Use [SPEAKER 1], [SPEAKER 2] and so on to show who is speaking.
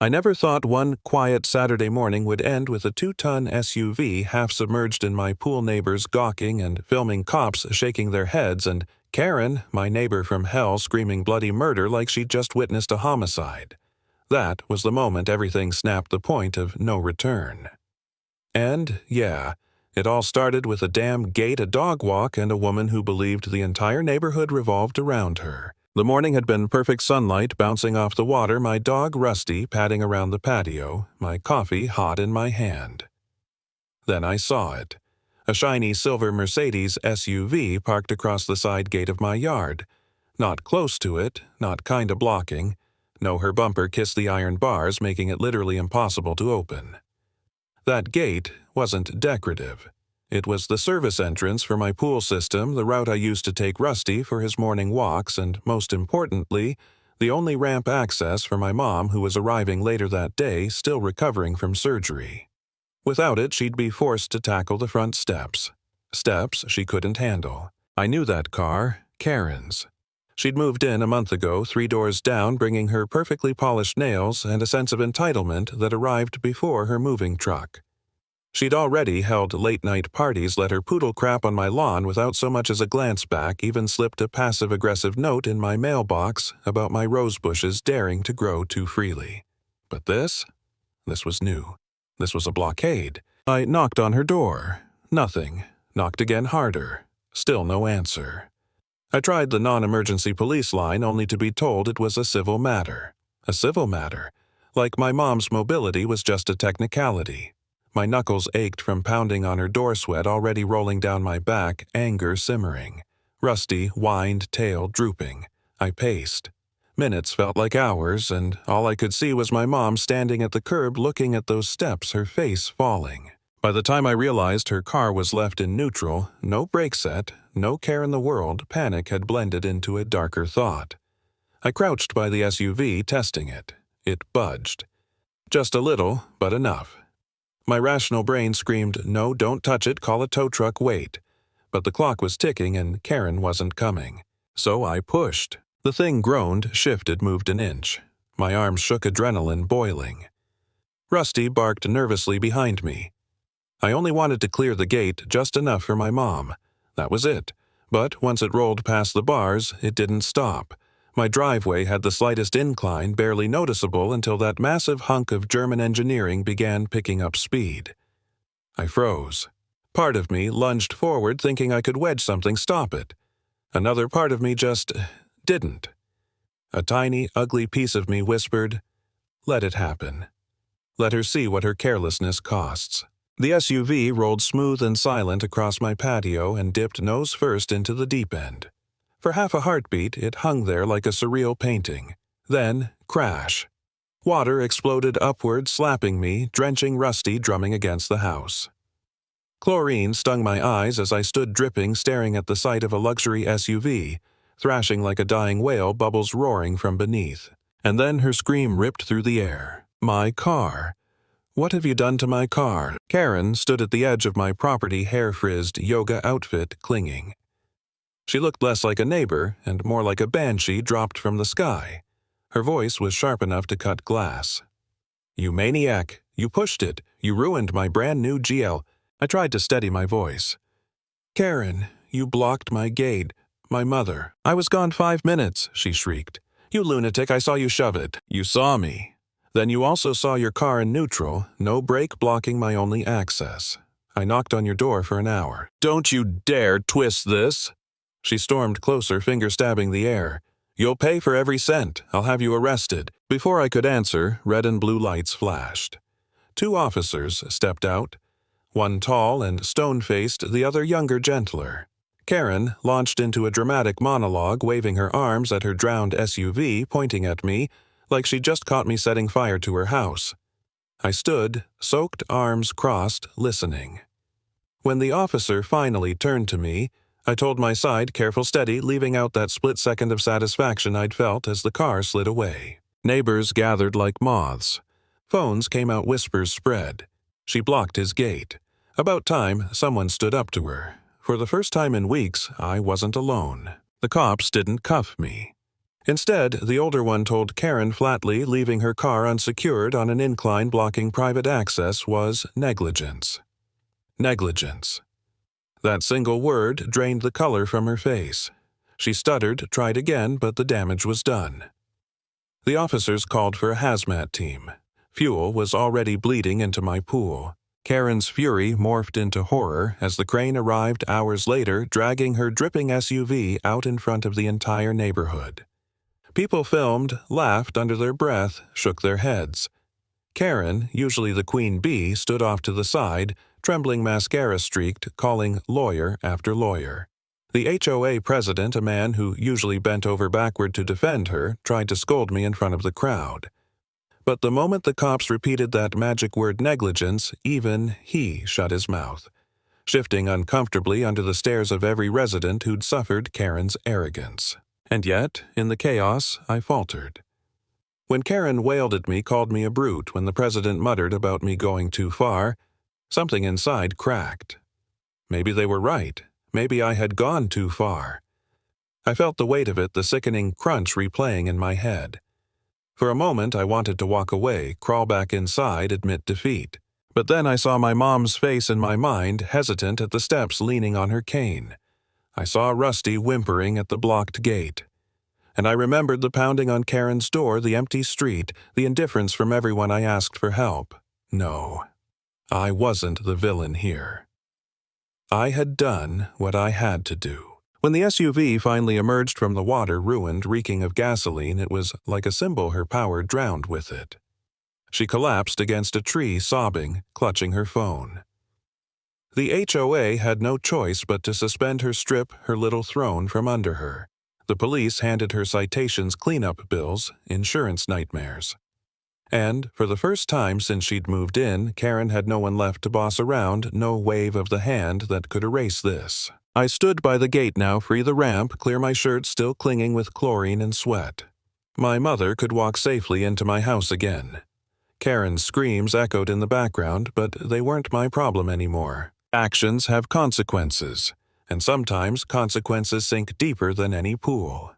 [SPEAKER 1] I never thought one quiet Saturday morning would end with a 2-ton SUV half submerged in my pool neighbors gawking and filming cops shaking their heads and Karen, my neighbor from hell, screaming bloody murder like she'd just witnessed a homicide. That was the moment everything snapped the point of no return. And, yeah, it all started with a damn gate, a dog walk, and a woman who believed the entire neighborhood revolved around her. The morning had been perfect sunlight bouncing off the water, my dog Rusty padding around the patio, my coffee hot in my hand. Then I saw it. A shiny silver Mercedes SUV parked across the side gate of my yard. Not close to it, not kinda blocking. No, her bumper kissed the iron bars, making it literally impossible to open. That gate wasn't decorative. It was the service entrance for my pool system, the route I used to take Rusty for his morning walks, and most importantly, the only ramp access for my mom who was arriving later that day, still recovering from surgery. Without it, she'd be forced to tackle the front steps. Steps she couldn't handle. I knew that car, Karen's. She'd moved in a month ago, 3 doors down, bringing her perfectly polished nails and a sense of entitlement that arrived before her moving truck. She'd already held late-night parties, let her poodle crap on my lawn without so much as a glance back, even slipped a passive-aggressive note in my mailbox about my rose bushes daring to grow too freely. But this was new. This was a blockade. I knocked on her door. Nothing. Knocked again harder. Still no answer. I tried the non-emergency police line only to be told it was a civil matter. A civil matter. Like my mom's mobility was just a technicality. My knuckles ached from pounding on her door, sweat already rolling down my back, anger simmering. Rusty whined, tail drooping. I paced. Minutes felt like hours, and all I could see was my mom standing at the curb looking at those steps, her face falling. By the time I realized her car was left in neutral, no brake set, no care in the world, panic had blended into a darker thought. I crouched by the SUV, testing it. It budged. Just a little, but enough. My rational brain screamed, "No, don't touch it, call a tow truck, wait." But the clock was ticking and Karen wasn't coming. So I pushed. The thing groaned, shifted, moved an inch. My arms shook, adrenaline boiling. Rusty barked nervously behind me. I only wanted to clear the gate just enough for my mom. That was it. But once it rolled past the bars, it didn't stop. My driveway had the slightest incline, barely noticeable until that massive hunk of German engineering began picking up speed. I froze. Part of me lunged forward thinking I could wedge something, stop it. Another part of me just didn't. A tiny, ugly piece of me whispered, "Let it happen. Let her see what her carelessness costs." The SUV rolled smooth and silent across my patio and dipped nose first into the deep end. For half a heartbeat, it hung there like a surreal painting. Then, crash. Water exploded upward, slapping me, drenching Rusty, drumming against the house. Chlorine stung my eyes as I stood dripping, staring at the sight of a luxury SUV, thrashing like a dying whale, bubbles roaring from beneath. And then her scream ripped through the air. My car. What have you done to my car? Karen stood at the edge of my property, hair-frizzed, yoga outfit, clinging. She looked less like a neighbor and more like a banshee dropped from the sky. Her voice was sharp enough to cut glass. "You maniac! You pushed it! You ruined my brand new GL!" I tried to steady my voice. "Karen, you blocked my gate. My mother. I was gone 5 minutes," she shrieked. "You lunatic, I saw you shove it. You saw me. Then you also saw your car in neutral, no brake blocking my only access. I knocked on your door for an hour. Don't you dare twist this!" She stormed closer, finger stabbing the air. "You'll pay for every cent. I'll have you arrested." Before I could answer, red and blue lights flashed. 2 officers stepped out. One tall and stone-faced, the other younger, gentler. Karen launched into a dramatic monologue, waving her arms at her drowned SUV, pointing at me, like she'd just caught me setting fire to her house. I stood, soaked, arms crossed, listening. When the officer finally turned to me, I told my side, careful, steady, leaving out that split second of satisfaction I'd felt as the car slid away. Neighbors gathered like moths. Phones came out, whispers spread. She blocked his gate. About time someone stood up to her. For the first time in weeks, I wasn't alone. The cops didn't cuff me. Instead, the older one told Karen flatly leaving her car unsecured on an incline blocking private access was negligence. Negligence. That single word drained the color from her face. She stuttered, tried again, but the damage was done. The officers called for a hazmat team. Fuel was already bleeding into my pool. Karen's fury morphed into horror as the crane arrived hours later, dragging her dripping SUV out in front of the entire neighborhood. People filmed, laughed under their breath, shook their heads. Karen, usually the queen bee, stood off to the side, trembling mascara-streaked, calling lawyer after lawyer. The HOA president, a man who usually bent over backward to defend her, tried to scold me in front of the crowd. But the moment the cops repeated that magic word negligence, even he shut his mouth, shifting uncomfortably under the stares of every resident who'd suffered Karen's arrogance. And yet, in the chaos, I faltered. When Karen wailed at me, called me a brute, when the president muttered about me going too far, something inside cracked. Maybe they were right. Maybe I had gone too far. I felt the weight of it, the sickening crunch replaying in my head. For a moment, I wanted to walk away, crawl back inside, admit defeat. But then I saw my mom's face in my mind, hesitant at the steps leaning on her cane. I saw Rusty whimpering at the blocked gate. And I remembered the pounding on Karen's door, the empty street, the indifference from everyone I asked for help. No, I wasn't the villain here. I had done what I had to do. When the SUV finally emerged from the water, ruined, reeking of gasoline, it was like a symbol her power drowned with it. She collapsed against a tree, sobbing, clutching her phone. The HOA had no choice but to suspend her, strip her little throne from under her. The police handed her citations, cleanup bills, insurance nightmares. And, for the first time since she'd moved in, Karen had no one left to boss around, no wave of the hand that could erase this. I stood by the gate now, free the ramp, clear my shirt still clinging with chlorine and sweat. My mother could walk safely into my house again. Karen's screams echoed in the background, but they weren't my problem anymore. Actions have consequences, and sometimes consequences sink deeper than any pool.